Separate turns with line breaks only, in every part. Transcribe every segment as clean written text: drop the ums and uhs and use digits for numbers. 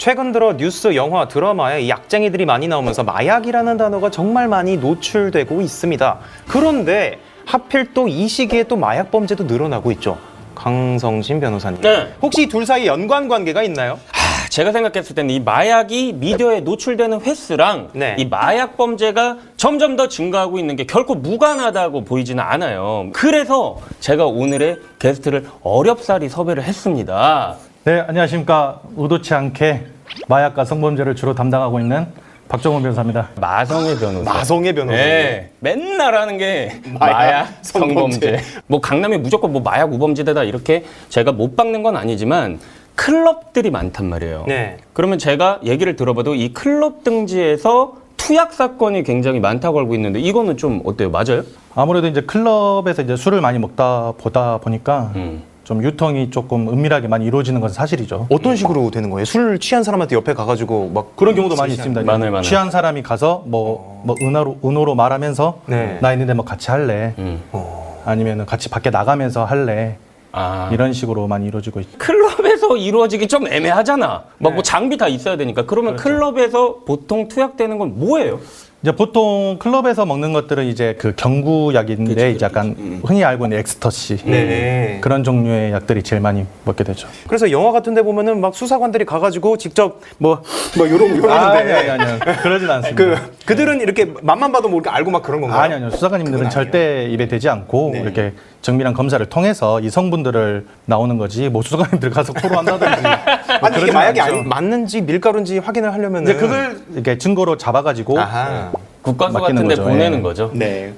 최근 들어 뉴스, 영화, 드라마에 이 약쟁이들이 많이 나오면서 마약이라는 단어가 정말 많이 노출되고 있습니다. 그런데 하필 또 이 시기에 또 마약 범죄도 늘어나고 있죠. 강성신 변호사님.
네.
혹시 이 둘 사이 연관 관계가 있나요?
제가 생각했을 때는 이 마약이 미디어에 노출되는 횟수랑
네.
이 마약 범죄가 점점 더 증가하고 있는 게 결코 무관하다고 보이지는 않아요. 그래서 제가 오늘의 게스트를 어렵사리 섭외를 했습니다.
네, 안녕하십니까. 의도치 않게 마약과 성범죄를 주로 담당하고 있는 박정훈 변호사입니다.
마성의 변호사.
마성의 변호사님.
네, 맨날 하는 게
마약,
마약,
성범죄.
성범죄. 뭐 강남이 무조건 뭐 마약 우범지대다 이렇게 제가 못 박는 건 아니지만 클럽들이 많단 말이에요.
네.
그러면 제가 얘기를 들어봐도 이 클럽 등지에서 투약 사건이 굉장히 많다고 알고 있는데 이거는 좀 어때요? 맞아요?
아무래도 이제 클럽에서 이제 술을 많이 보다 보니까 좀 유통이 조금 은밀하게 많이 이루어지는 건 사실이죠.
어떤 식으로 되는 거예요? 술 취한 사람한테 옆에 가가지고 막
그런 경우도 많이 있습니다.
많아요.
취한 사람이 가서 뭐 은호로 말하면서
네.
나 있는데 뭐 같이 할래? 아니면 같이 밖에 나가면서 할래?
아.
이런 식으로 많이 이루어지고 있죠.
클럽에서 이루어지기 좀 애매하잖아. 막 뭐 장비 다 있어야 되니까. 그러면 클럽에서 보통 투약되는 건 뭐예요?
이제 보통 클럽에서 먹는 것들은 이제 그 경구약인데
그치,
이제 약간 흔히 알고 있는 엑스터시
네.
그런 종류의 약들이 제일 많이 먹게 되죠.
그래서 영화 같은 데 보면은 막 수사관들이 가가지고 직접 뭐 요런데
아니요. 그러진 않습니다.
그들은 이렇게 맛만 봐도 뭐 이렇게 알고 막 그런 건가요?
아니요. 수사관님들은
그건
절대 입에 대지 않고
네.
이렇게 정밀한 검사를 통해서 이 성분들을 나오는 거지 뭐 수사관님들 가서 토로한다든지 뭐
아니 이게
그러진
마약이
않죠.
맞는지 밀가루인지 확인을 하려면은
이제 그걸 이렇게 증거로 잡아가지고
아하.
국가수
맡기는
같은 데
거죠.
보내는
예.
거죠.
네.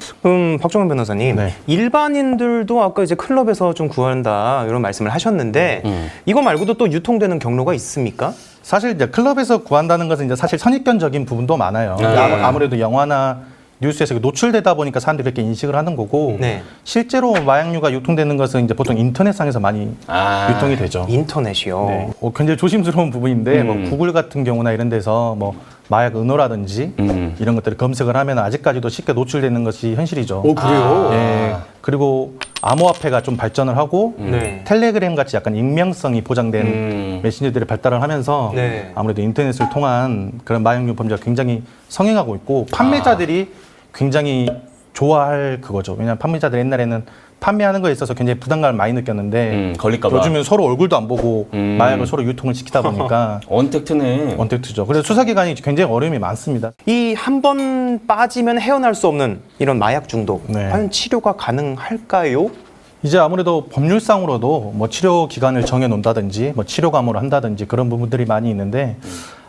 박정훈 변호사님,
네.
일반인들도 아까 이제 클럽에서 좀 구한다 이런 말씀을 하셨는데 이거 말고도 또 유통되는 경로가 있습니까?
사실 이제 클럽에서 구한다는 것은 이제 사실 선입견적인 부분도 많아요. 아무래도 영화나 뉴스에서 노출되다 보니까 사람들이 그렇게 인식을 하는 거고
네.
실제로 마약류가 유통되는 것은 이제 보통 인터넷상에서 많이 유통이 되죠.
인터넷이요.
네. 굉장히 조심스러운 부분인데 뭐 구글 같은 경우나 이런 데서 뭐 마약 은호라든지 이런 것들을 검색을 하면 아직까지도 쉽게 노출되는 것이 현실이죠.
그래요?
예. 그리고 암호화폐가 좀 발전을 하고
네.
텔레그램 같이 약간 익명성이 보장된 메신저들이 발달을 하면서
네.
아무래도 인터넷을 통한 그런 마약류 범죄가 굉장히 성행하고 있고 판매자들이 굉장히 좋아할 그거죠. 왜냐하면 판매자들 옛날에는 판매하는 거에 있어서 굉장히 부담감을 많이 느꼈는데
걸릴까 봐.
요즘은 서로 얼굴도 안 보고 마약을 서로 유통을 시키다 보니까
언택트네.
언택트죠. 그래서 수사기관이 굉장히 어려움이 많습니다.
이 한 번 빠지면 헤어날 수 없는 이런 마약 중독,
네.
과연 치료가 가능할까요?
이제 아무래도 법률상으로도 뭐 치료 기간을 정해 놓는다든지 뭐 치료 감호를 한다든지 그런 부분들이 많이 있는데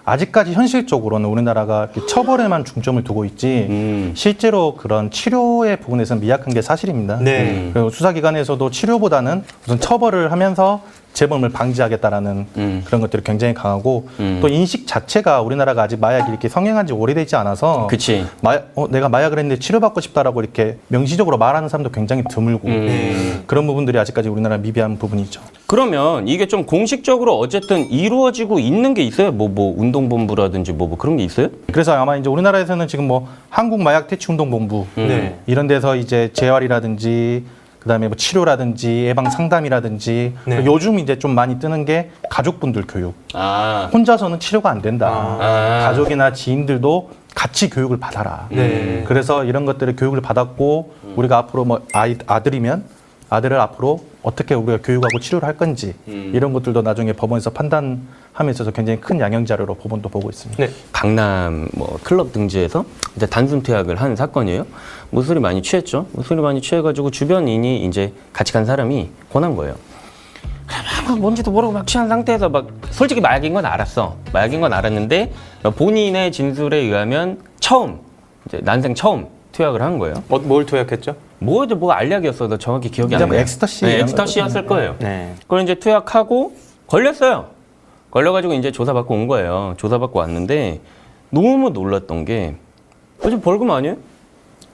아직까지 현실적으로는 우리나라가 처벌에만 중점을 두고 있지 실제로 그런 치료의 부분에서는 미약한 게 사실입니다.
네.
그리고 수사기관에서도 치료보다는 우선 처벌을 하면서 재범을 방지하겠다라는 그런 것들이 굉장히 강하고 또 인식 자체가 우리나라가 아직 마약이 이렇게 성행한 지 오래되지 않아서
그치.
내가 마약을 했는데 치료받고 싶다라고 이렇게 명시적으로 말하는 사람도 굉장히 드물고 그런 부분들이 아직까지 우리나라 미비한 부분이죠.
그러면 이게 좀 공식적으로 어쨌든 이루어지고 있는 게 있어요? 뭐 운동본부라든지 뭐 그런 게 있어요?
그래서 아마 이제 우리나라에서는 지금 뭐 한국마약퇴치운동본부
네.
이런 데서 이제 재활이라든지 그다음에 뭐 치료라든지 예방 상담이라든지
네.
요즘 이제 좀 많이 뜨는 게 가족분들 교육.
아.
혼자서는 치료가 안 된다.
아.
가족이나 지인들도 같이 교육을 받아라.
네.
그래서 이런 것들을 교육을 받았고 우리가 앞으로 뭐 아들이면 아들을 앞으로 어떻게 우리가 교육하고 치료를 할 건지 이런 것들도 나중에 법원에서 판단함에 있어서 굉장히 큰 양형 자료로 법원도 보고 있습니다.
네.
강남 뭐 클럽 등지에서 이제 단순 투약을 한 사건이에요. 뭐 술이 많이 취했죠. 뭐 술이 많이 취해가지고 주변인이 이제 같이 간 사람이 권한 거예요. 뭔지도 모르고 막 취한 상태에서 막 솔직히 마약인 건 알았어. 마약인 건 알았는데 본인의 진술에 의하면 이제 난생 처음 투약을 한 거예요.
뭘 투약했죠?
뭐 알약이었어. 나 정확히 기억이 안
뭐
나요.
엑스터시
네,
이런
엑스터시였을 거예요.
네.
그걸 이제 투약하고 걸렸어요. 걸려가지고 이제 조사받고 온 거예요. 조사받고 왔는데 너무 놀랐던 게 요즘 벌금 아니에요?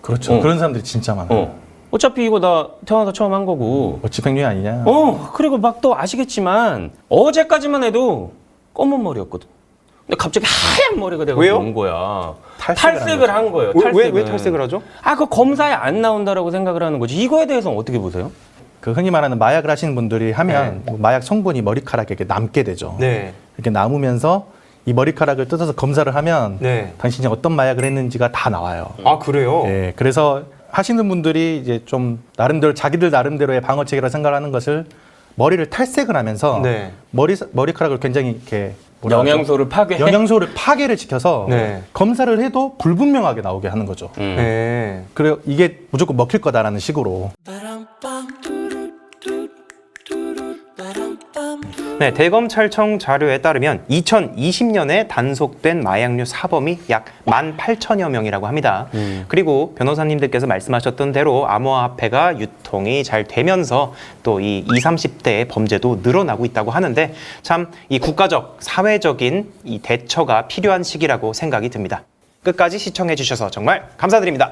그렇죠. 그런 사람들이 진짜 많아요.
어차피 이거 나 태어나서 처음 한 거고.
뭐 집행유예 아니냐.
그리고 막 또 아시겠지만 어제까지만 해도 검은 머리였거든. 근데 갑자기 하얀 머리가 되고
왜요?
온 거야.
탈색을
탈색을 한 거예요.
왜 탈색을 하죠?
그 검사에 안 나온다라고 생각을 하는 거지. 이거에 대해서는 어떻게 보세요?
그 흔히 말하는 마약을 하시는 분들이 하면 뭐 마약 성분이 머리카락에 이렇게 남게 되죠.
네.
이렇게 남으면서 이 머리카락을 뜯어서 검사를 하면
네.
당신이 어떤 마약을 했는지가 다 나와요.
아, 그래요?
예, 그래서 하시는 분들이 이제 좀 나름대로 자기들 나름대로의 방어책이라 생각하는 것을 머리를 탈색을 하면서
네.
머리카락을 굉장히 이렇게 뭐라 하죠?
영양소를 파괴.
영양소를 파괴를 시켜서
네.
검사를 해도 불분명하게 나오게 하는 거죠.
네.
그래 이게 무조건 먹힐 거다라는 식으로.
네, 대검찰청 자료에 따르면 2020년에 단속된 마약류 사범이 약 18,000여 명이라고 합니다. 그리고 변호사님들께서 말씀하셨던 대로 암호화폐가 유통이 잘 되면서 또 이 20, 30대의 범죄도 늘어나고 있다고 하는데 참 이 국가적, 사회적인 이 대처가 필요한 시기라고 생각이 듭니다. 끝까지 시청해 주셔서 정말 감사드립니다.